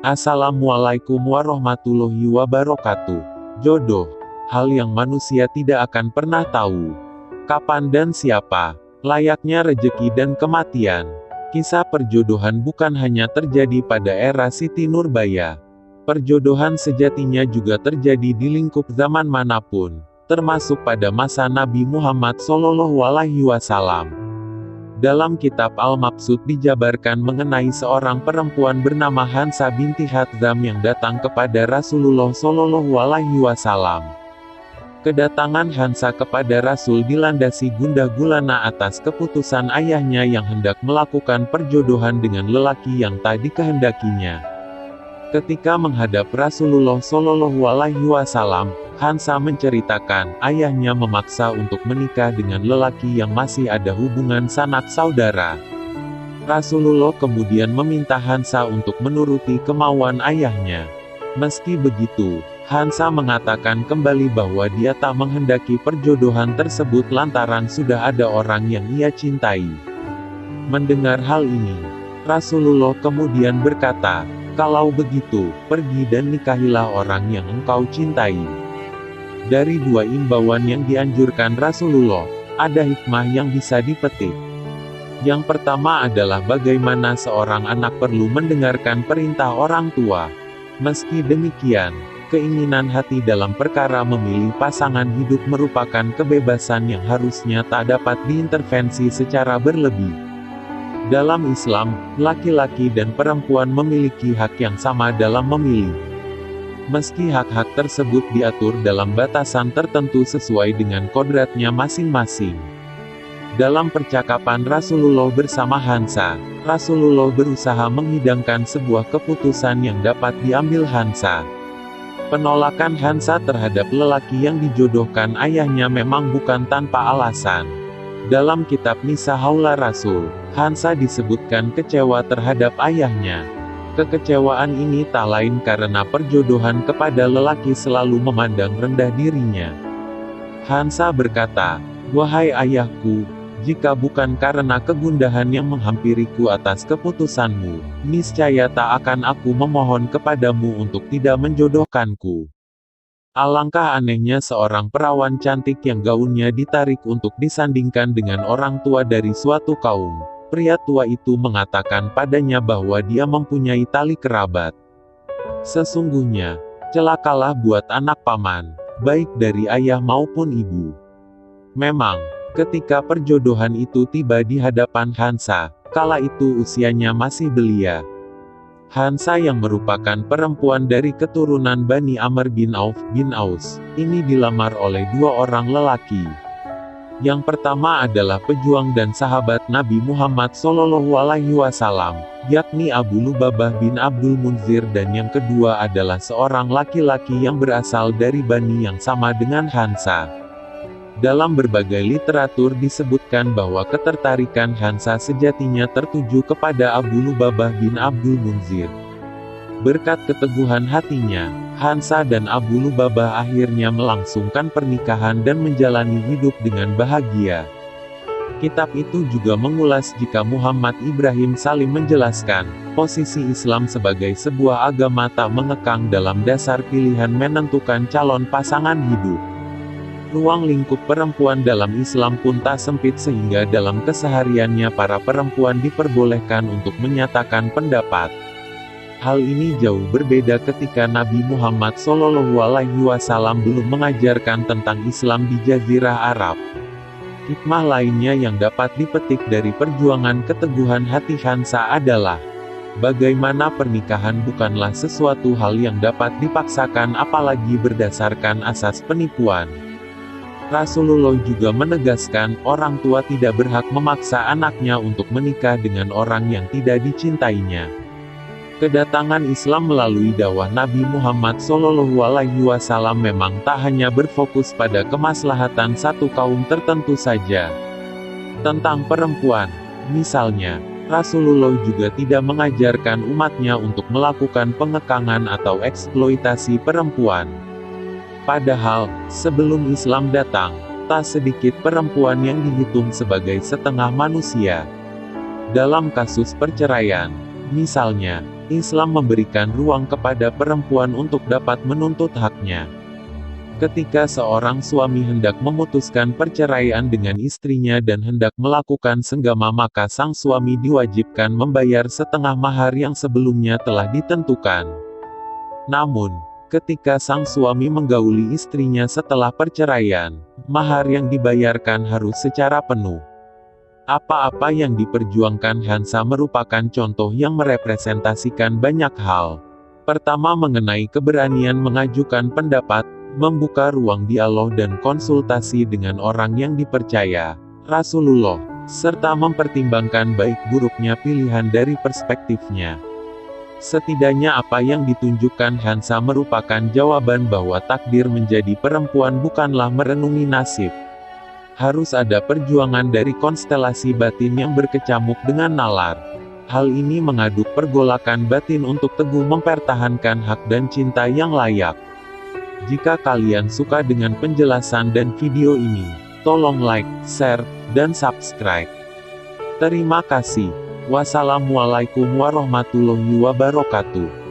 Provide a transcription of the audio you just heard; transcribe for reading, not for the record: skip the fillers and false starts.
Assalamualaikum warahmatullahi wabarakatuh. Jodoh, hal yang manusia tidak akan pernah tahu. Kapan dan siapa, layaknya rejeki dan kematian. Kisah perjodohan bukan hanya terjadi pada era Siti Nurbaya. Perjodohan sejatinya juga terjadi di lingkup zaman manapun, termasuk pada masa Nabi Muhammad SAW. Dalam kitab Al-Mabsud dijabarkan mengenai seorang perempuan bernama Hansa binti Hatham yang datang kepada Rasulullah SAW. Kedatangan Hansa kepada Rasul dilandasi gundah gulana atas keputusan ayahnya yang hendak melakukan perjodohan dengan lelaki yang tak dikehendakinya. Ketika menghadap Rasulullah SAW, Hansa menceritakan, ayahnya memaksa untuk menikah dengan lelaki yang masih ada hubungan sanak saudara. Rasulullah kemudian meminta Hansa untuk menuruti kemauan ayahnya. Meski begitu, Hansa mengatakan kembali bahwa dia tak menghendaki perjodohan tersebut lantaran sudah ada orang yang ia cintai. Mendengar hal ini, Rasulullah kemudian berkata, "Kalau begitu, pergi dan nikahilah orang yang engkau cintai." Dari dua imbauan yang dianjurkan Rasulullah, ada hikmah yang bisa dipetik. Yang pertama adalah bagaimana seorang anak perlu mendengarkan perintah orang tua. Meski demikian, keinginan hati dalam perkara memilih pasangan hidup merupakan kebebasan yang harusnya tak dapat diintervensi secara berlebih. Dalam Islam, laki-laki dan perempuan memiliki hak yang sama dalam memilih. Meski hak-hak tersebut diatur dalam batasan tertentu sesuai dengan kodratnya masing-masing. Dalam percakapan Rasulullah bersama Hansa, Rasulullah berusaha menghidangkan sebuah keputusan yang dapat diambil Hansa. Penolakan Hansa terhadap lelaki yang dijodohkan ayahnya memang bukan tanpa alasan. Dalam kitab Nisa Haula Rasul, Hansa disebutkan kecewa terhadap ayahnya. Kekecewaan ini tak lain karena perjodohan kepada lelaki selalu memandang rendah dirinya. Hansa berkata, "Wahai ayahku, jika bukan karena kegundahan yang menghampiriku atas keputusanmu, niscaya tak akan aku memohon kepadamu untuk tidak menjodohkanku." Alangkah anehnya seorang perawan cantik yang gaunnya ditarik untuk disandingkan dengan orang tua dari suatu kaum. Pria tua itu mengatakan padanya bahwa dia mempunyai tali kerabat. Sesungguhnya, celakalah buat anak paman, baik dari ayah maupun ibu. Memang, ketika perjodohan itu tiba di hadapan Hansa, kala itu usianya masih belia. Hansa yang merupakan perempuan dari keturunan Bani Amr bin Auf bin Aus, ini dilamar oleh dua orang lelaki. Yang pertama adalah pejuang dan sahabat Nabi Muhammad SAW, yakni Abu Lubabah bin Abdul Munzir, dan yang kedua adalah seorang laki-laki yang berasal dari Bani yang sama dengan Hansa. Dalam berbagai literatur disebutkan bahwa ketertarikan Hansa sejatinya tertuju kepada Abu Lubabah bin Abdul Munzir. Berkat keteguhan hatinya, Hansa dan Abu Lubabah akhirnya melangsungkan pernikahan dan menjalani hidup dengan bahagia. Kitab itu juga mengulas jika Muhammad Ibrahim Salim menjelaskan, posisi Islam sebagai sebuah agama tak mengekang dalam dasar pilihan menentukan calon pasangan hidup. Ruang lingkup perempuan dalam Islam pun tak sempit sehingga dalam kesehariannya para perempuan diperbolehkan untuk menyatakan pendapat. Hal ini jauh berbeda ketika Nabi Muhammad SAW belum mengajarkan tentang Islam di Jazirah Arab. Hikmah lainnya yang dapat dipetik dari perjuangan keteguhan hati Hansa adalah, bagaimana pernikahan bukanlah sesuatu hal yang dapat dipaksakan apalagi berdasarkan asas penipuan. Rasulullah juga menegaskan, orang tua tidak berhak memaksa anaknya untuk menikah dengan orang yang tidak dicintainya. Kedatangan Islam melalui dakwah Nabi Muhammad SAW memang tak hanya berfokus pada kemaslahatan satu kaum tertentu saja. Tentang perempuan, misalnya, Rasulullah juga tidak mengajarkan umatnya untuk melakukan pengekangan atau eksploitasi perempuan. Padahal, sebelum Islam datang, tak sedikit perempuan yang dihitung sebagai setengah manusia. Dalam kasus perceraian, misalnya, Islam memberikan ruang kepada perempuan untuk dapat menuntut haknya. Ketika seorang suami hendak memutuskan perceraian dengan istrinya dan hendak melakukan senggama, maka sang suami diwajibkan membayar setengah mahar yang sebelumnya telah ditentukan. Namun, ketika sang suami menggauli istrinya setelah perceraian, mahar yang dibayarkan harus secara penuh. Apa-apa yang diperjuangkan Hansa merupakan contoh yang merepresentasikan banyak hal. Pertama, mengenai keberanian mengajukan pendapat, membuka ruang dialog dan konsultasi dengan orang yang dipercaya, Rasulullah, serta mempertimbangkan baik buruknya pilihan dari perspektifnya. Setidaknya apa yang ditunjukkan Hansa merupakan jawaban bahwa takdir menjadi perempuan bukanlah merenungi nasib. Harus ada perjuangan dari konstelasi batin yang berkecamuk dengan nalar. Hal ini mengaduk pergolakan batin untuk teguh mempertahankan hak dan cinta yang layak. Jika kalian suka dengan penjelasan dan video ini, tolong like, share, dan subscribe. Terima kasih. Wassalamualaikum warahmatullahi wabarakatuh.